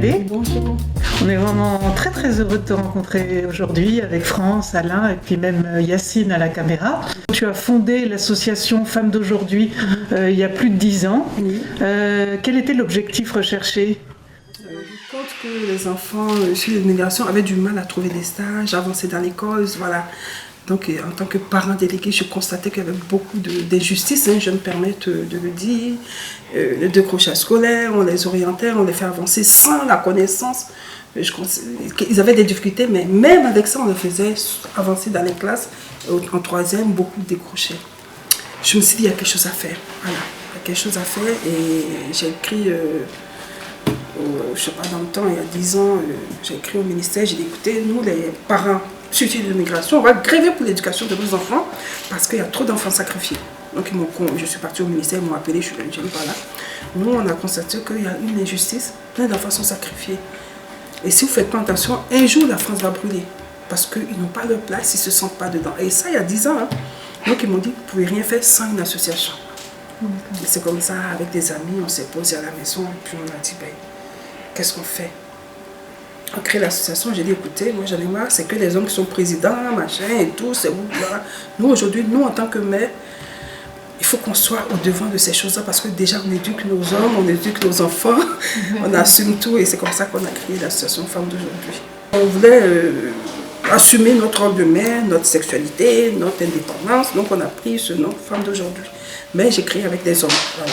Bébé. Bonjour. On est vraiment très très heureux de te rencontrer aujourd'hui avec France, Alain et puis même Yacine à la caméra. Tu as fondé l'association Femmes d'aujourd'hui il y a plus de 10 ans. Oui. Quel était l'objectif recherché ? Je pense que les enfants sur l'immigration avaient du mal à trouver des stages, avancer dans l'école, voilà. Donc en tant que parent délégué, je constatais qu'il y avait beaucoup d'injustices, je me permets de le dire. Le décrochage scolaire, on les orientait, on les fait avancer sans la connaissance. Ils avaient des difficultés, mais même avec ça, on les faisait avancer dans les classes. En troisième, beaucoup décrochaient. Je me suis dit, il y a quelque chose à faire. Voilà, il y a quelque chose à faire et j'ai écrit... je ne sais pas, dans le temps, il y a 10 ans, j'ai écrit au ministère, j'ai dit, écoutez, nous les parents suivis de l'immigration, on va gréver pour l'éducation de nos enfants parce qu'il y a trop d'enfants sacrifiés. Donc je suis partie au ministère, ils m'ont appelé, je n'ai pas là. Nous, on a constaté qu'il y a une injustice, plein d'enfants sont sacrifiés. Et si vous ne faites pas attention, un jour la France va brûler parce qu'ils n'ont pas leur place, ils ne se sentent pas dedans. Et ça, il y a 10 ans. Donc ils m'ont dit, vous ne pouvez rien faire sans une association. Et c'est comme ça, avec des amis, on s'est posé à la maison et puis on a dit, qu'est-ce qu'on fait? On crée l'association, j'ai dit, écoutez, moi j'en ai marre, c'est que les hommes qui sont présidents, machin et tout, c'est vous, là. Nous aujourd'hui, nous en tant que mères, il faut qu'on soit au devant de ces choses-là parce que déjà on éduque nos hommes, on éduque nos enfants, on assume tout et c'est comme ça qu'on a créé l'association Femmes d'aujourd'hui. On voulait assumer notre rôle de mère, notre sexualité, notre indépendance, donc on a pris ce nom Femmes d'aujourd'hui. Mais j'ai créé avec des hommes, voilà.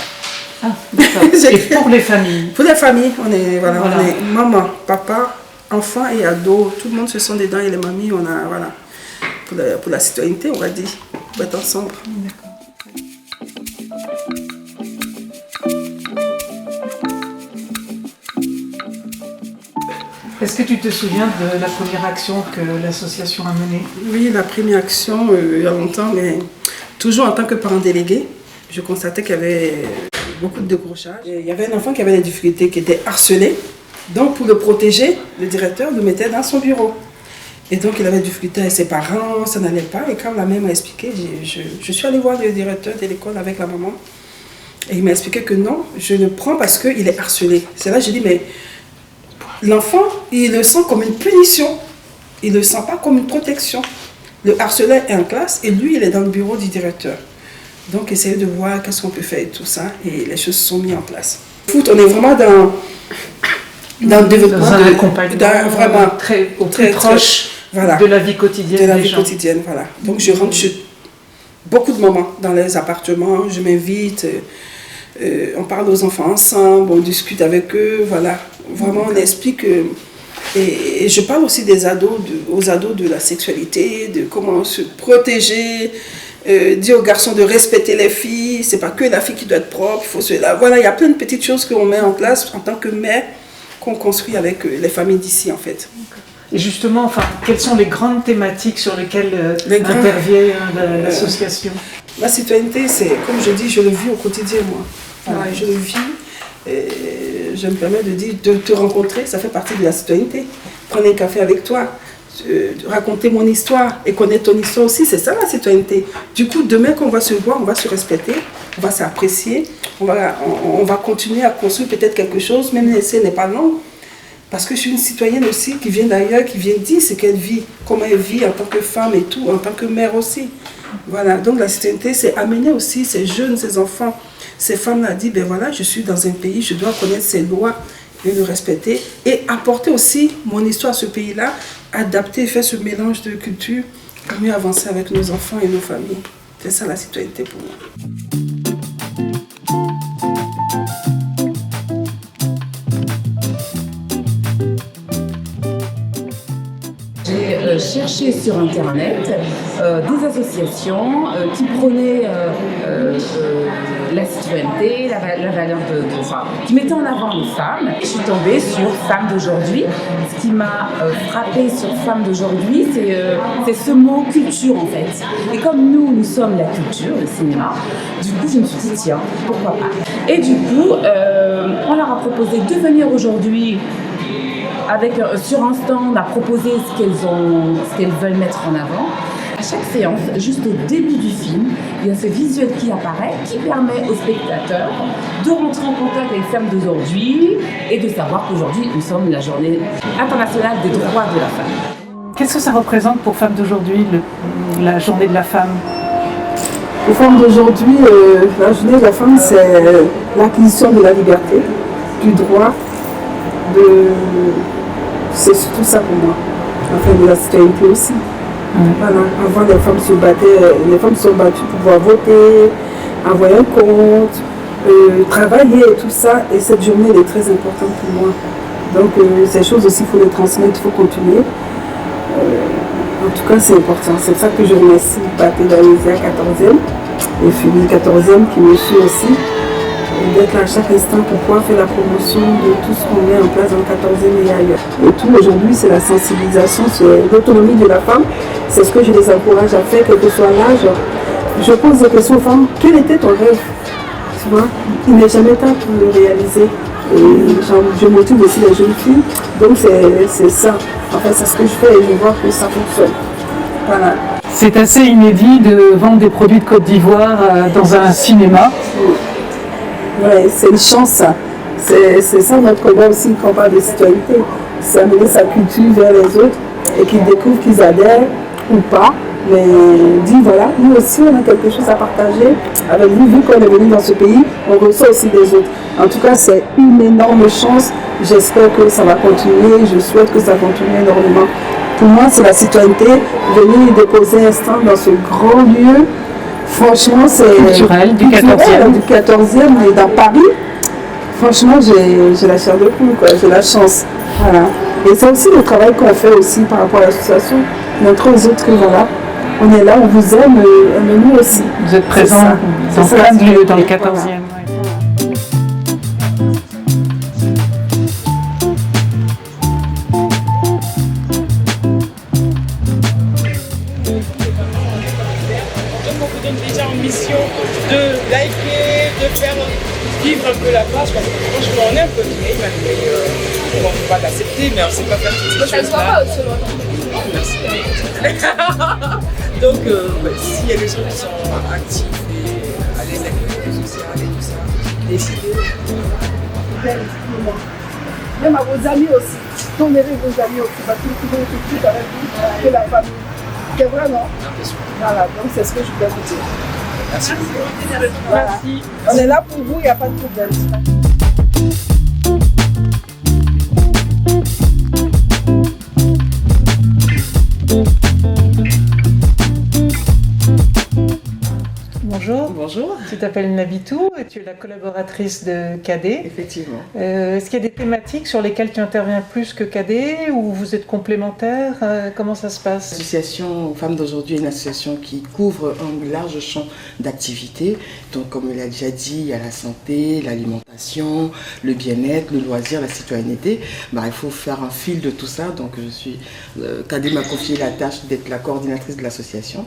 Ah, d'accord. Et pour les familles? Pour les familles, on est maman, papa, enfant et ado. Tout le monde se sent dedans et les mamies, on a, voilà. Pour la citoyenneté, on va dire, pour être ensemble. D'accord. Est-ce que tu te souviens de la première action que l'association a menée? Oui, la première action, il y a longtemps, mais toujours en tant que parent délégué, je constatais qu'il y avait beaucoup de décrochage. Il y avait un enfant qui avait des difficultés, qui était harcelé. Donc, pour le protéger, le directeur le mettait dans son bureau. Et donc, il avait des difficultés avec ses parents, ça n'allait pas. Et quand la mère m'a expliqué, je suis allée voir le directeur de l'école avec la maman. Et il m'a expliqué que non, je le prends parce qu'il est harcelé. C'est là que j'ai dit, mais l'enfant, il le sent comme une punition. Il ne le sent pas comme une protection. Le harceleur est en classe et lui, il est dans le bureau du directeur. Donc, essayer de voir qu'est-ce qu'on peut faire et tout ça. Et les choses sont mises en place. Foot, on est vraiment dans le développement. Dans un accompagnement vraiment très proche voilà, de la vie quotidienne. De la vie quotidienne, voilà. Donc, je rentre chez beaucoup de moments dans les appartements. Je m'invite. On parle aux enfants ensemble. On discute avec eux. Voilà. Vraiment, on explique. Et je parle aussi des ados, aux ados de la sexualité, de comment se protéger. Dire aux garçons de respecter les filles, c'est pas que la fille qui doit être propre, il faut cela. Voilà, il y a plein de petites choses qu'on met en place en tant que mère, qu'on construit avec les familles d'ici en fait. Et justement, enfin, quelles sont les grandes thématiques sur lesquelles intervient l'association? La citoyenneté, c'est, comme je dis, je le vis au quotidien moi. Voilà, je le vis. Et je me permets de dire, de te rencontrer, ça fait partie de la citoyenneté. Prendre un café avec toi. Raconter mon histoire et connaître ton histoire aussi, c'est ça la citoyenneté. Du coup, demain qu'on va se voir, on va se respecter, on va s'apprécier, on va continuer à construire peut-être quelque chose, même si ce n'est pas long. Parce que je suis une citoyenne aussi qui vient d'ailleurs, qui vient dire ce qu'elle vit, comment elle vit en tant que femme et tout, en tant que mère aussi. Voilà, donc la citoyenneté, c'est amener aussi ces jeunes, ces enfants, ces femmes-là à dire, ben voilà, je suis dans un pays, je dois connaître ces lois et le respecter et apporter aussi mon histoire à ce pays-là, adapter, faire ce mélange de cultures pour mieux avancer avec nos enfants et nos familles. C'est ça la citoyenneté pour moi. J'ai cherché sur internet des associations qui prônaient la citoyenneté, la valeur enfin, qui mettaient en avant les femmes. Je suis tombée sur Femmes d'aujourd'hui. Ce qui m'a frappée sur Femmes d'aujourd'hui, c'est ce mot culture en fait. Et comme nous sommes la culture, le cinéma, du coup je me suis dit tiens, pourquoi pas. Et du coup, on leur a proposé de venir aujourd'hui sur un stand à proposer ce qu'elles veulent mettre en avant. À chaque séance, juste au début du film, il y a ce visuel qui apparaît, qui permet aux spectateurs de rentrer en contact avec les femmes d'aujourd'hui et de savoir qu'aujourd'hui, nous sommes la journée internationale des droits de la femme. Qu'est-ce que ça représente pour Femmes d'aujourd'hui, la journée de la femme? Pour femmes d'aujourd'hui, la journée de la femme, c'est l'acquisition de la liberté, du droit, c'est surtout ça pour moi. Enfin, de la citoyenneté aussi. Voilà. Avant, les femmes se sont battues pour pouvoir voter, envoyer un compte, travailler et tout ça. Et cette journée, elle est très importante pour moi. Donc, ces choses aussi, il faut les transmettre, il faut continuer. En tout cas, c'est important. C'est ça que je remercie Pathé Daïsia 14e et Philippe 14e qui me suit aussi. D'être là à chaque instant pour pouvoir faire la promotion de tout ce qu'on met en place dans le 14e et ailleurs. Et tout aujourd'hui, c'est la sensibilisation sur l'autonomie de la femme. C'est ce que je les encourage à faire, quel que soit l'âge. Je pose des questions aux femmes. Quel était ton rêve? Tu vois, il n'est jamais tard pour le réaliser. Et je motive aussi les jeunes filles. Donc c'est ça. En fait, c'est ce que je fais et je vois que ça fonctionne. Voilà. C'est assez inédit de vendre des produits de Côte d'Ivoire dans un cinéma. Oui, c'est une chance ça. C'est ça notre combat aussi quand on parle de citoyenneté. C'est amener sa culture vers les autres et qu'ils découvrent qu'ils adhèrent ou pas. Mais dire voilà, nous aussi on a quelque chose à partager avec vous, vu qu'on est venu dans ce pays, on reçoit aussi des autres. En tout cas, c'est une énorme chance. J'espère que ça va continuer, je souhaite que ça continue énormément. Pour moi, c'est la citoyenneté, venir déposer un stand dans ce grand lieu. Franchement, c'est culturel du 14e. Du 14e et dans Paris. Franchement, j'ai la chair de poule, quoi. J'ai la chance. Voilà. Et c'est aussi le travail qu'on fait aussi par rapport à l'association. Montrer aux autres que voilà, on est là, on vous aime, aimez-nous aussi. Vous êtes présents dans plein de lieux dans le 14e. Voilà. Déjà en mission de liker, de faire vivre un peu la page parce que franchement on est un peu vieille malgré on ne peut pas l'accepter mais on ne sait pas faire toutes ces choses là. Merci. Donc s'il y a des gens qui sont actifs et à l'aise avec les réseaux sociaux et tout ça, décidez. Même à vos amis aussi. Tolérez vos amis aussi parce qu'ils vont tout de suite avec vous que la famille. C'est vrai, non? Voilà, donc c'est ce que je voulais vous dire. Merci. Voilà. Merci. On est là pour vous, il n'y a pas de problème. Bonjour. Bonjour. Tu t'appelles Nabitou et tu es la collaboratrice de Cadet. Effectivement. Est-ce qu'il y a des thématiques sur lesquelles tu interviens plus que Cadet ou vous êtes complémentaires? Comment ça se passe? L'association Femmes d'aujourd'hui est une association qui couvre un large champ d'activités. Donc, comme il a déjà dit, il y a la santé, l'alimentation, le bien-être, le loisir, la citoyenneté. Il faut faire un fil de tout ça. Donc, Cadet m'a confié la tâche d'être la coordinatrice de l'association.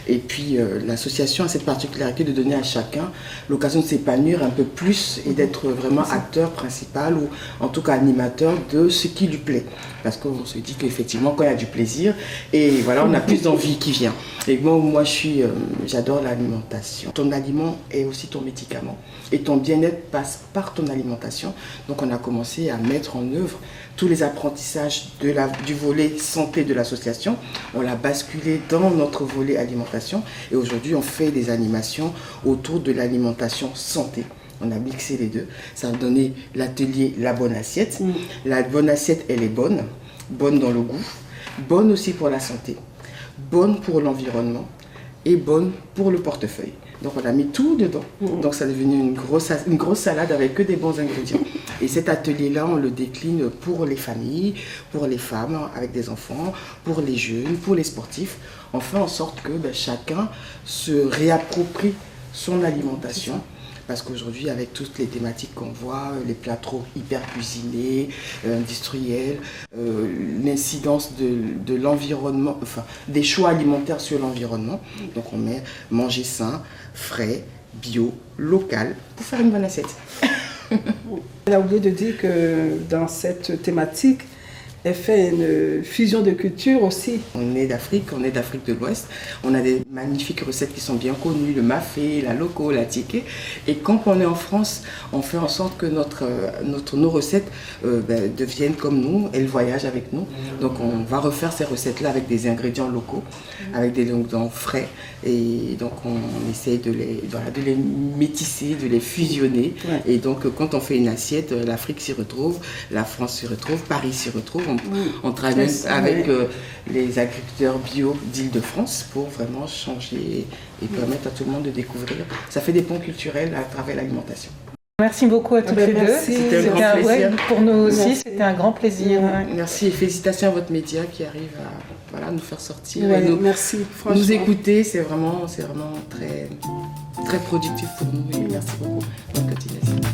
Et puis, l'association a cette particularité de donner à chacun l'occasion de s'épanouir un peu plus et d'être vraiment acteur principal ou en tout cas animateur de ce qui lui plaît. Parce qu'on se dit qu'effectivement, quand il y a du plaisir, et voilà, on a plus d'envie qui vient. Et moi j'adore l'alimentation. Ton aliment est aussi ton médicament. Et ton bien-être passe par ton alimentation. Donc on a commencé à mettre en œuvre tous les apprentissages du volet santé de l'association. On l'a basculé dans notre volet alimentation. Et aujourd'hui, on fait des animations autour de l'alimentation santé. On a mixé les deux. Ça a donné l'atelier La Bonne Assiette. La bonne assiette, elle est bonne. Bonne dans le goût. Bonne aussi pour la santé. Bonne pour l'environnement. Et bonne pour le portefeuille. Donc on a mis tout dedans. Donc ça est devenu une grosse salade avec que des bons ingrédients. Et cet atelier-là, on le décline pour les familles, pour les femmes avec des enfants, pour les jeunes, pour les sportifs. On fait en sorte que chacun se réapproprie son alimentation. Parce qu'aujourd'hui, avec toutes les thématiques qu'on voit, les plats trop hyper cuisinés, industriels, l'incidence de l'environnement, enfin des choix alimentaires sur l'environnement. Donc on met manger sain, frais, bio, local, pour faire une bonne assiette. Elle a oublié de dire que dans cette thématique, elle fait une fusion de cultures aussi. On est d'Afrique de l'Ouest. On a des magnifiques recettes qui sont bien connues, le mafé, la loco, la tiké. Et quand on est en France, on fait en sorte que nos recettes deviennent comme nous, elles voyagent avec nous. Donc on va refaire ces recettes-là avec des ingrédients locaux, avec des ingrédients frais. Et donc on essaye de les métisser, de les fusionner. Ouais. Et donc quand on fait une assiette, l'Afrique s'y retrouve, la France s'y retrouve, Paris s'y retrouve. On travaille avec les agriculteurs bio d'Île-de-France pour vraiment changer et permettre à tout le monde de découvrir. Ça fait des ponts culturels à travers l'alimentation. Merci beaucoup à toutes les deux. C'était un grand plaisir. Pour nous aussi, c'était un grand plaisir. Merci et félicitations à votre média qui arrive à nous faire sortir et merci, nous écouter. C'est vraiment très, très productif pour nous et merci beaucoup. Bonne continuation.